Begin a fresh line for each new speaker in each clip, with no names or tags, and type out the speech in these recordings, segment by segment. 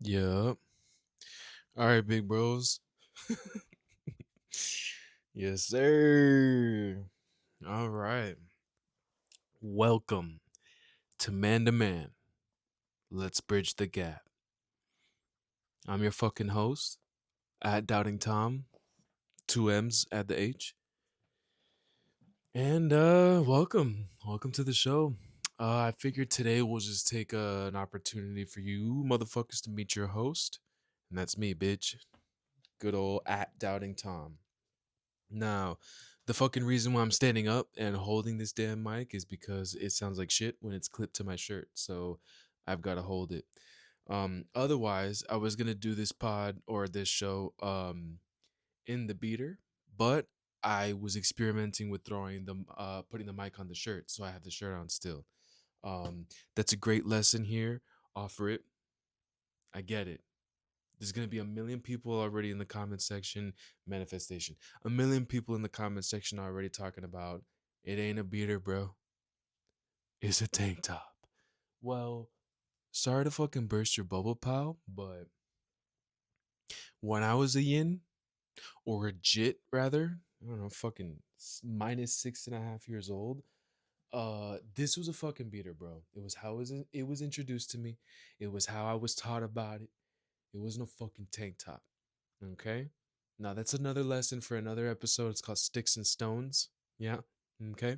Yup. All right, big bros. Yes, sir. All right. Welcome to Man to Man. Let's bridge the gap. I'm your fucking host at Doubting Tom, two M's at the H. And welcome to the show. I figured today we'll just take an opportunity for you motherfuckers to meet your host, and that's me, bitch. Good old at Doubting Tom. Now, the fucking reason why I'm standing up and holding this damn mic is because it sounds like shit when it's clipped to my shirt. So I've got to hold it. Otherwise, I was gonna do this pod or this show in the beater, but I was experimenting with putting the mic on the shirt, so I have the shirt on still. That's a great lesson here. Offer it. I get it. There's gonna be a million people already in the comment section. Manifestation. A million people in the comment section already talking about it ain't a beater, bro. It's a tank top. Well, sorry to fucking burst your bubble, pal, but when I was a yin or a jit rather, I don't know, fucking minus 6.5 years old. This was a fucking beater, bro. It was introduced to me. It was how I was taught about it. It wasn't a fucking tank top. Okay. Now that's another lesson for another episode. It's called Sticks and Stones. Yeah. Okay.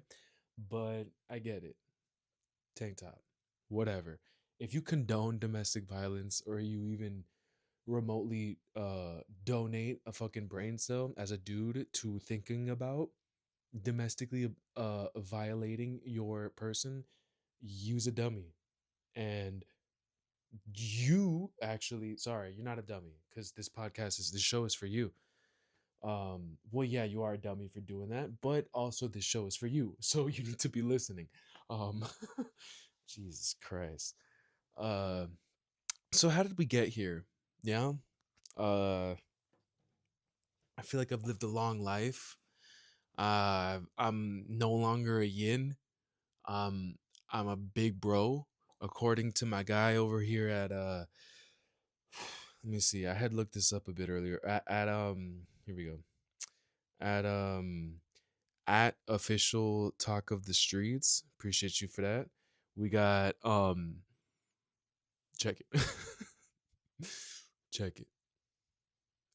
But I get it. Tank top. Whatever. If you condone domestic violence or you even remotely donate a fucking brain cell as a dude to thinking about domestically violating your person, use a dummy. And you actually, sorry, you're not a dummy because this show is for you. Well, yeah, you are a dummy for doing that, but also this show is for you, so you need to be listening. um Jesus Christ. uh so how did we get here? Yeah. uh I feel like I've lived a long life. I'm no longer a yin. um I'm a big bro, according to my guy over here at let me see, I had looked this up a bit earlier at here we go, at at official talk of the streets. Appreciate you for that. We got check it. Check it.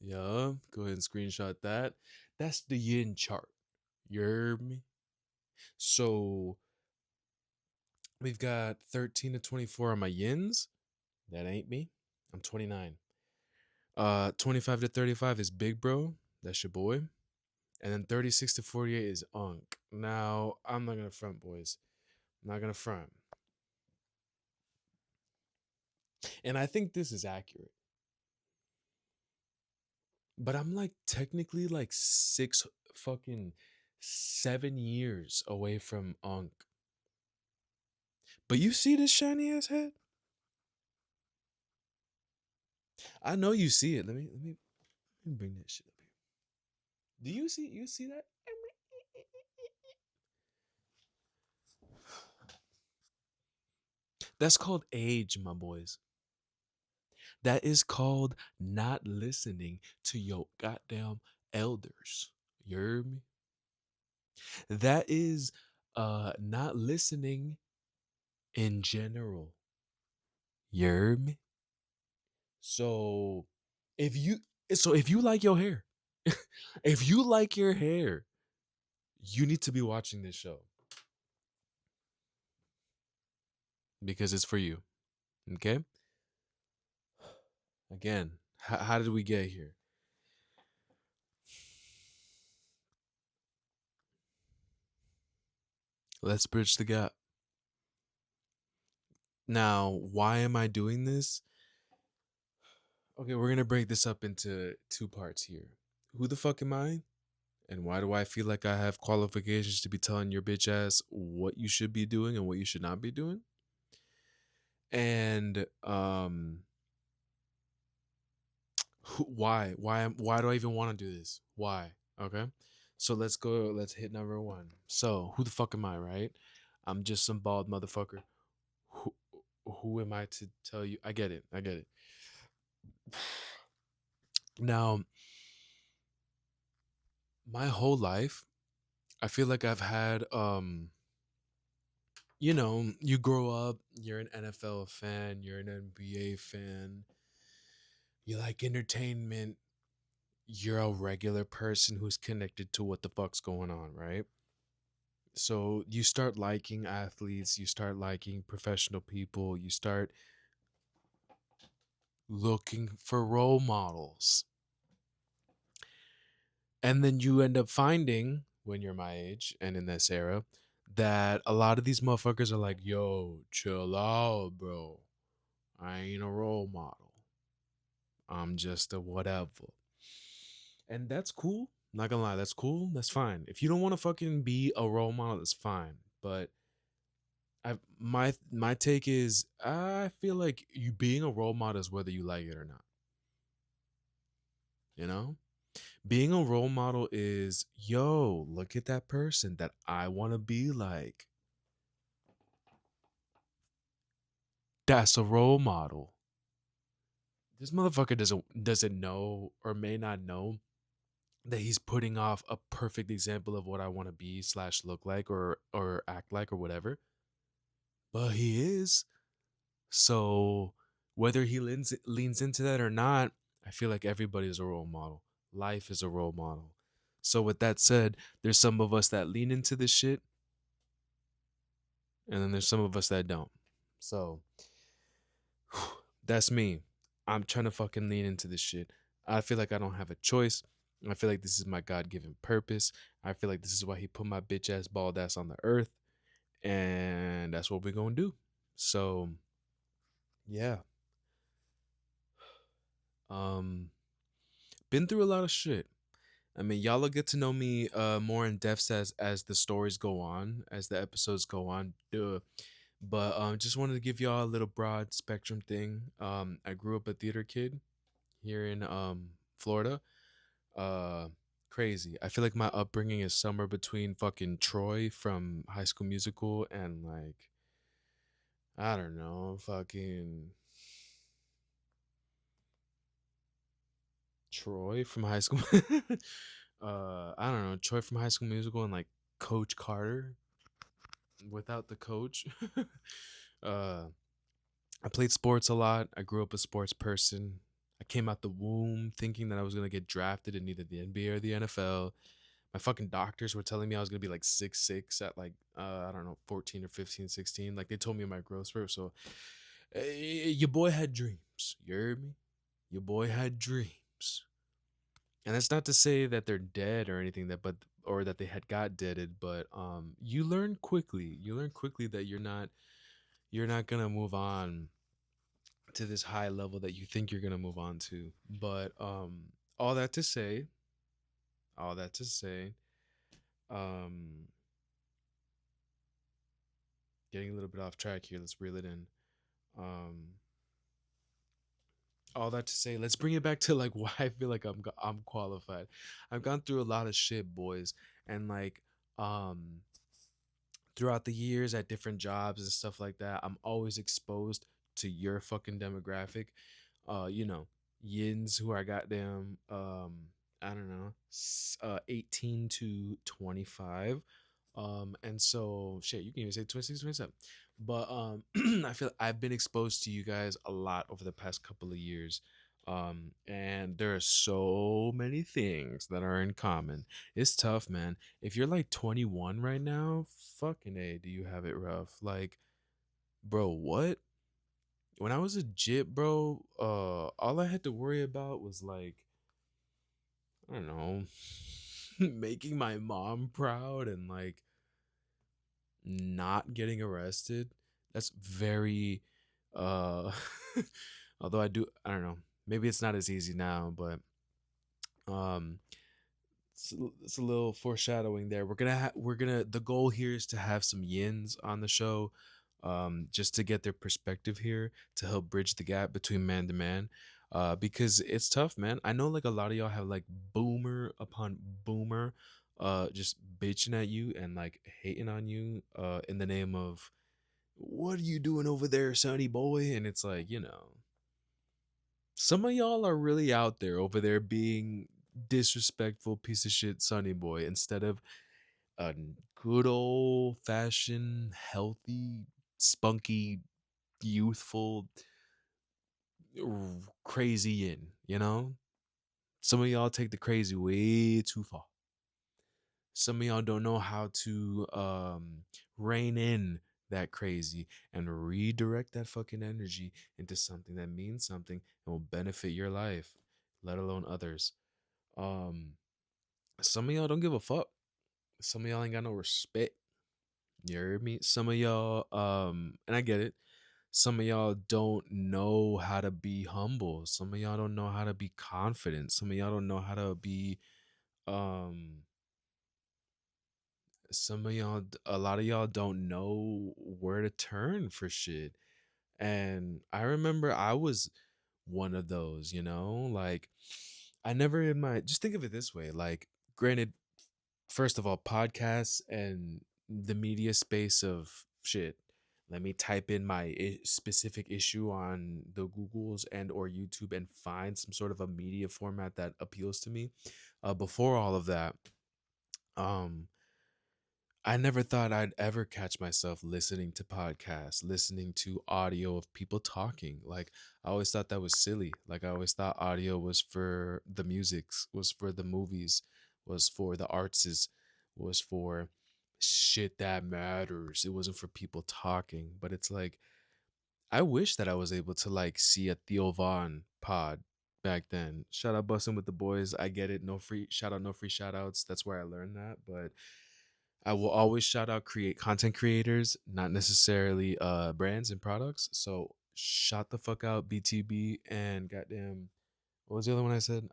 Yeah, go ahead and screenshot that. That's the yin chart. You heard me? So we've got 13 to 24 on my yins. That ain't me. I'm 29. 25 to 35 is big bro. That's your boy. And then 36 to 48 is unk. Now, I'm not gonna front, boys. I'm not gonna front. And I think this is accurate. But I'm like technically like 7 years away from unk. But you see this shiny ass head? I know you see it. Let me bring that shit up here. Do you see that? That's called age, my boys. That is called not listening to your goddamn elders. You heard me? That is not listening in general. You heard me? So if you if you like your hair, if you like your hair, you need to be watching this show because it's for you. Okay? Again, how did we get here? Let's bridge the gap. Now, why am I doing this? Okay, we're gonna break this up into two parts here. Who the fuck am I? And why do I feel like I have qualifications to be telling your bitch ass what you should be doing and what you should not be doing? And why do I even want to do this? Why? Okay. So let's hit number one. So who the fuck am I, right? I'm just some bald motherfucker. Who who am I to tell you? I get it. Now, my whole life, I feel like I've had you grow up, you're an NFL fan, you're an NBA fan, you like entertainment, you're a regular person who's connected to what the fuck's going on, right? So you start liking athletes, you start liking professional people, you start looking for role models. And then you end up finding, when you're my age and in this era, that a lot of these motherfuckers are like, yo, chill out, bro. I ain't a role model. I'm just a whatever. And that's cool. Not gonna lie, that's cool. That's fine. If you don't want to fucking be a role model, that's fine. But my take is I feel like you being a role model is whether you like it or not. You know? Being a role model is, yo, look at that person that I want to be like. That's a role model. This motherfucker doesn't know or may not know that he's putting off a perfect example of what I want to be slash look like or act like or whatever. But he is. So whether he leans into that or not, I feel like everybody is a role model. Life is a role model. So with that said, there's some of us that lean into this shit, and then there's some of us that don't. So that's me. I'm trying to fucking lean into this shit. I feel like I don't have a choice. I feel like this is my God given purpose. I feel like this is why he put my bitch ass bald ass on the earth. And that's what we're gonna do. So yeah. Um been through a lot of shit. I mean, y'all will get to know me more in depth as the stories go on, as the episodes go on. Duh. But just wanted to give y'all a little broad spectrum thing. I grew up a theater kid here in Florida. Uh Crazy. I feel like my upbringing is somewhere between fucking Troy from High School Musical and like I don't know, fucking Troy from High School. I don't know, Troy from High School Musical and like Coach Carter without the coach. uh I played sports a lot. I grew up a sports person. I came out the womb thinking that I was gonna get drafted in either the NBA or the NFL. My fucking doctors were telling me I was gonna be like 6'6" at like I don't know 14 or 15, 16. Like they told me my growth spurt. So your boy had dreams. You heard me? Your boy had dreams. And that's not to say that they're dead or anything that but or that they had got deaded, but you learn quickly. You learn quickly that you're not gonna move on to this high level that you think you're gonna move on to. But all that to say, all that to say, um getting a little bit off track here, let's reel it in. Um all that to say, let's bring it back to like why I feel like I'm qualified. I've gone through a lot of shit, boys, and like um throughout the years at different jobs and stuff like that, I'm always exposed to your fucking demographic. You know, yins who are goddamn I don't know, 18 to 25. And so shit, you can even say 26, 27. But I feel I've been exposed to you guys a lot over the past couple of years. And there are so many things that are in common. It's tough, man. If you're like 21 right now, fucking A, do you have it rough? Like, bro, what? When I was a jit, bro, all I had to worry about was like, I don't know, making my mom proud and like not getting arrested. That's very uh although I don't know, maybe it's not as easy now, but um it's a little foreshadowing there. We're gonna the goal here is to have some yins on the show, just to get their perspective here to help bridge the gap between man to man, because it's tough, man. I know like a lot of y'all have like boomer upon boomer, just bitching at you and like hating on you, in the name of what are you doing over there, sonny boy? And it's like, Some of y'all are really out there over there being disrespectful piece of shit Sonny Boy instead of a good old fashioned, healthy, spunky, youthful, crazy in, you know? Some of y'all take the crazy way too far. Some of y'all don't know how to rein in that crazy and redirect that fucking energy into something that means something and will benefit your life, let alone others. Um, some of y'all don't give a fuck. Some of y'all ain't got no respect. You heard me? Some of y'all, and I get it. Some of y'all don't know how to be humble. Some of y'all don't know how to be confident. Some of y'all don't know how to be, um, some of y'all, a lot of y'all don't know where to turn for shit. And I remember I was one of those, like I never in my, just think of it this way. Like, granted, first of all, podcasts and the media space of shit. Let me type in my specific issue on the Googles and or YouTube and find some sort of a media format that appeals to me. Before all of that, um, I never thought I'd ever catch myself listening to podcasts, listening to audio of people talking. Like, I always thought that was silly. Like, I always thought audio was for the musics, was for the movies, was for the artses, was for shit that matters. It wasn't for people talking. But it's like I wish that I was able to like see a Theo Vaughn pod back then. Shout out Bussin' with the Boys. I get it. No free shout out, no free shout outs. That's where I learned that. But I will always shout out create content creators, not necessarily brands and products. So shout the fuck out BTB and goddamn what was the other one I said?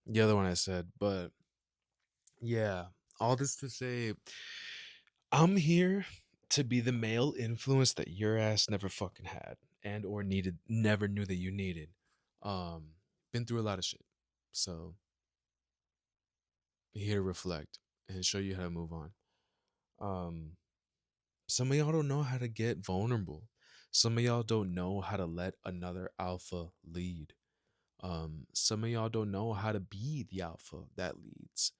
The other one I said, but yeah, all this to say I'm here to be the male influence that your ass never fucking had and or needed never knew that you needed. Um been through a lot of shit. So here to reflect and show you how to move on. Um Some of y'all don't know how to get vulnerable. Some of y'all don't know how to let another alpha lead. Some of y'all don't know how to be the alpha that leads.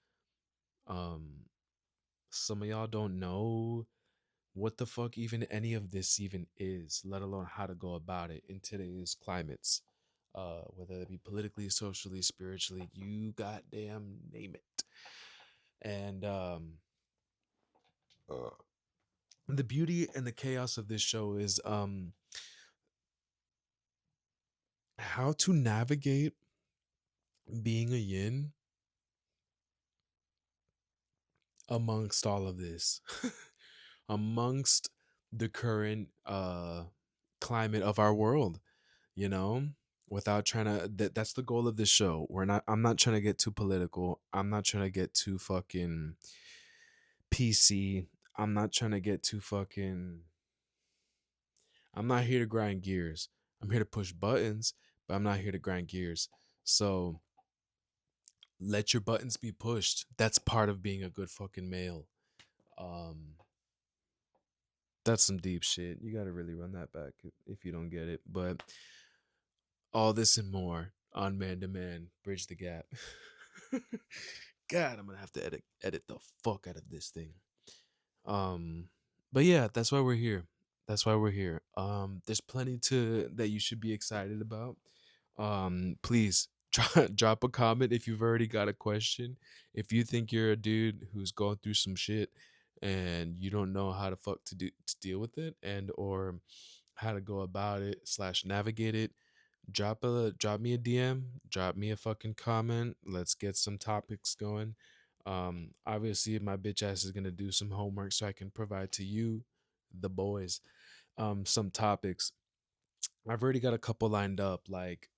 Um, some of y'all don't know what the fuck even any of this even is, let alone how to go about it in today's climates. Whether it be politically, socially, spiritually, you goddamn name it. And uh, the beauty and the chaos of this show is how to navigate being a yin amongst all of this, amongst the current climate of our world, you know, without trying to that's the goal of this show. I'm not trying to get too political. I'm not trying to get too fucking PC. I'm not trying to get too fucking I'm not here to grind gears. I'm here to push buttons, but I'm not here to grind gears. So let your buttons be pushed. That's part of being a good fucking male. Um, that's some deep shit. You got to really run that back if you don't get it. But all this and more on Man to Man, Bridge the Gap. God, I'm gonna have to edit the fuck out of this thing. Um, but yeah, that's why we're here. That's why we're here. There's plenty to that you should be excited about. Please drop a comment if you've already got a question. If you think you're a dude who's going through some shit and you don't know how to fuck to deal with it and or how to go about it slash navigate it, drop me a DM, drop me a fucking comment. Let's get some topics going. Obviously my bitch ass is gonna do some homework so I can provide to you, the boys, some topics. I've already got a couple lined up. Like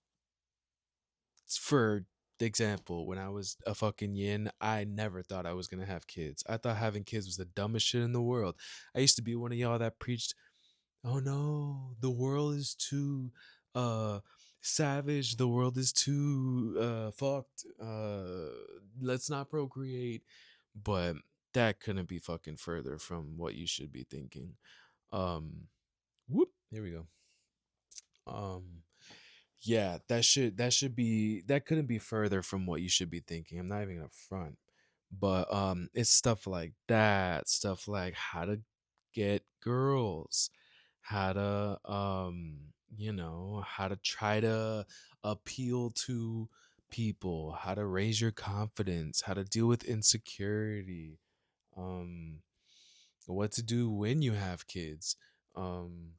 for example, when I was a fucking yin, I never thought I was gonna have kids. I thought having kids was the dumbest shit in the world. I used to be one of y'all that preached, oh no, the world is too uh savage, the world is too fucked. Let's not procreate. But that couldn't be fucking further from what you should be thinking. Um Whoop, here we go. Um Yeah, that couldn't be further from what you should be thinking. I'm not even gonna front. But it's stuff like that, stuff like how to get girls, how to how to try to appeal to people, how to raise your confidence, how to deal with insecurity, um what to do when you have kids, um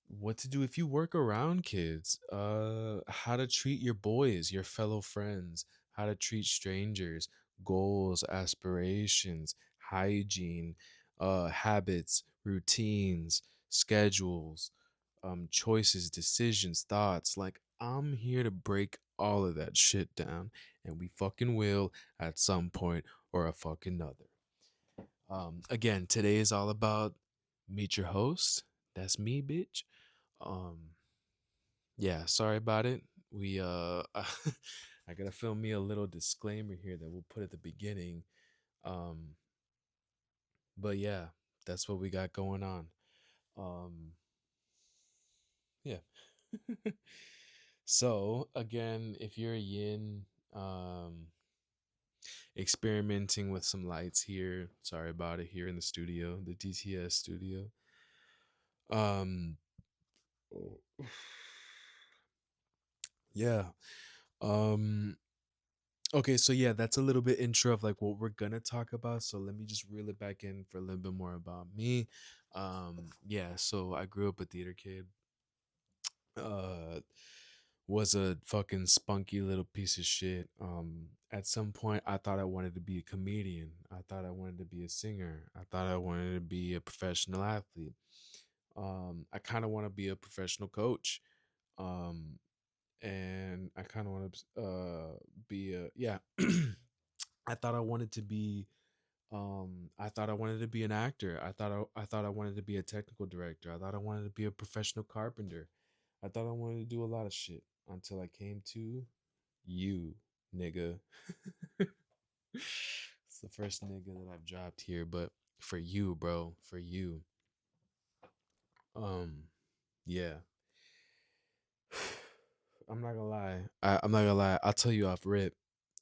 what to do if you work around kids, how to treat your boys, your fellow friends, how to treat strangers, goals, aspirations, hygiene, habits, routines, schedules, choices, decisions, thoughts. Like, I'm here to break all of that shit down, and we fucking will at some point or a fucking another. Again, today is all about meet your host. That's me, bitch. um yeah, sorry about it. We I gotta film me a little disclaimer here that we'll put at the beginning. um but yeah, that's what we got going on. um yeah. So again, if you're a yin, um experimenting with some lights here, sorry about it, here in the studio, the DTS studio. um yeah. um Okay, so yeah, that's a little bit intro of like what we're gonna talk about. So let me just reel it back in for a little bit more about me. Yeah, so I grew up a theater kid. Uh, was a fucking spunky little piece of shit. At some point, I thought I wanted to be a comedian. I thought I wanted to be a singer. I thought I wanted to be a professional athlete. I kind of want to be a professional coach. Um, and I kind of want to be a yeah. I thought I wanted to be I thought I wanted to be an actor. I thought I wanted to be a technical director. I thought I wanted to be a professional carpenter. I thought I wanted to do a lot of shit until I came to you, nigga. It's the first nigga that I've dropped here, but for you, bro, for you. Um yeah. I'm not gonna lie. I'll tell you off rip.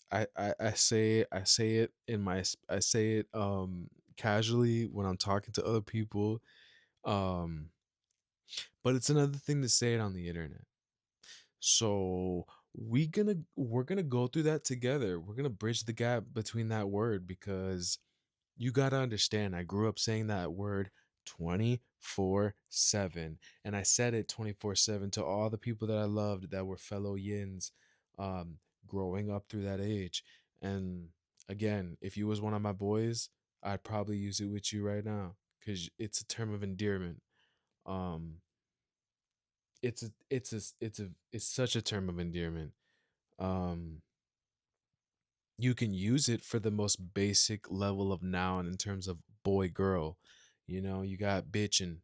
I say it casually when I'm talking to other people. Um but it's another thing to say it on the internet. So we're gonna go through that together. We're gonna bridge the gap between that word, because you gotta understand, I grew up saying that word 24/7. And I said it 24/7 to all the people that I loved that were fellow yins, um, growing up through that age. And again, if you was one of my boys, I'd probably use it with you right now, because it's a term of endearment. Um, it's such a term of endearment. Um, you can use it for the most basic level of noun in terms of boy girl. You got bitch and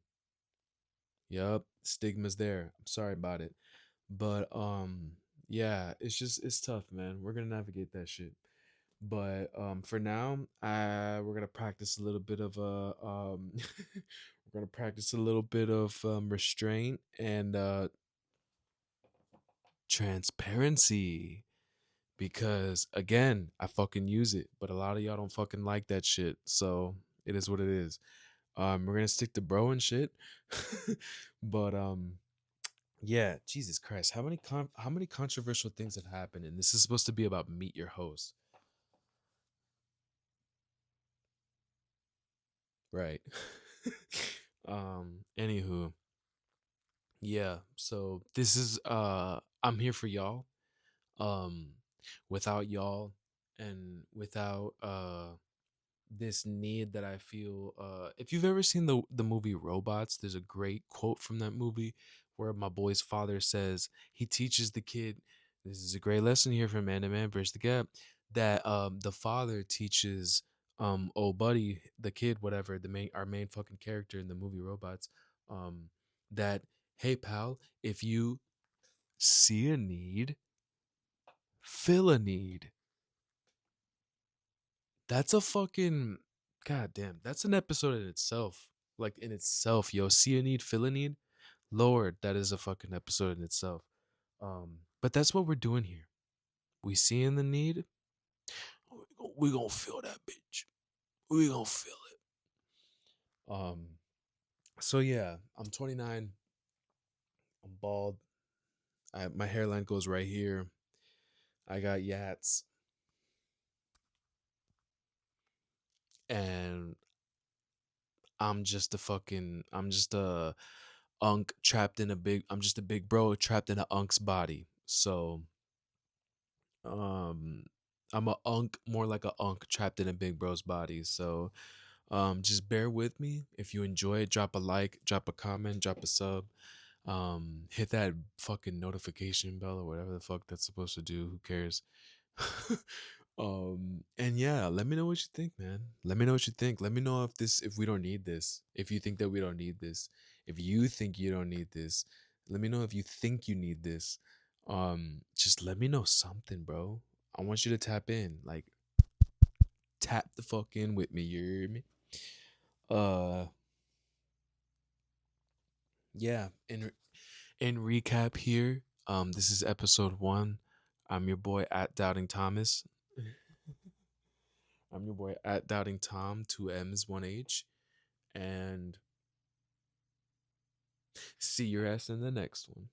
yup, stigma's there. I'm sorry about it. But yeah, it's tough, man. We're gonna navigate that shit. But for now, we're gonna practice a little bit of we're gonna practice a little bit of restraint and transparency, because again, I fucking use it, but a lot of y'all don't fucking like that shit. So it is what it is. We're gonna stick to bro and shit. But yeah, Jesus Christ, how many controversial things have happened, and this is supposed to be about meet your host, right? Anywho, yeah. So this is I'm here for y'all. Um, without y'all, and without this need that I feel. If you've ever seen the movie Robots, there's a great quote from that movie where my boy's father says he teaches the kid. This is a great lesson here from Man to Man Bridge the Gap. That the father teaches old buddy, the kid, whatever, the main our main fucking character in the movie Robots, um that, hey pal, if you see a need, fill a need. That's a fucking goddamn. That's an episode in itself. Like in itself, yo. See a need, fill a need. Lord, that is a fucking episode in itself. But that's what we're doing here. We seeing the need, we gonna feel that bitch. We gonna feel it. So yeah, I'm 29. I'm bald. My hairline goes right here. I got yats, and I'm just a unk trapped in a big. I'm just a big bro trapped in a unk's body. So um, I'm a unk, more like a unk trapped in a big bro's body. So just bear with me. If you enjoy it, drop a like, drop a comment, drop a sub. Hit that fucking notification bell or whatever the fuck that's supposed to do. Who cares? And yeah, let me know what you think, man. Let me know what you think. Let me know if we don't need this. If you think that we don't need this. If you think you don't need this. Let me know if you think you need this. Just let me know something, bro. I want you to tap in. Like tap the fuck in with me, you hear me? Uh yeah, in recap here, this is episode 1. I'm your boy at Doubting Thomas. I'm your boy at Doubting Tom, 2 M's, 1 H. And see your ass in the next one.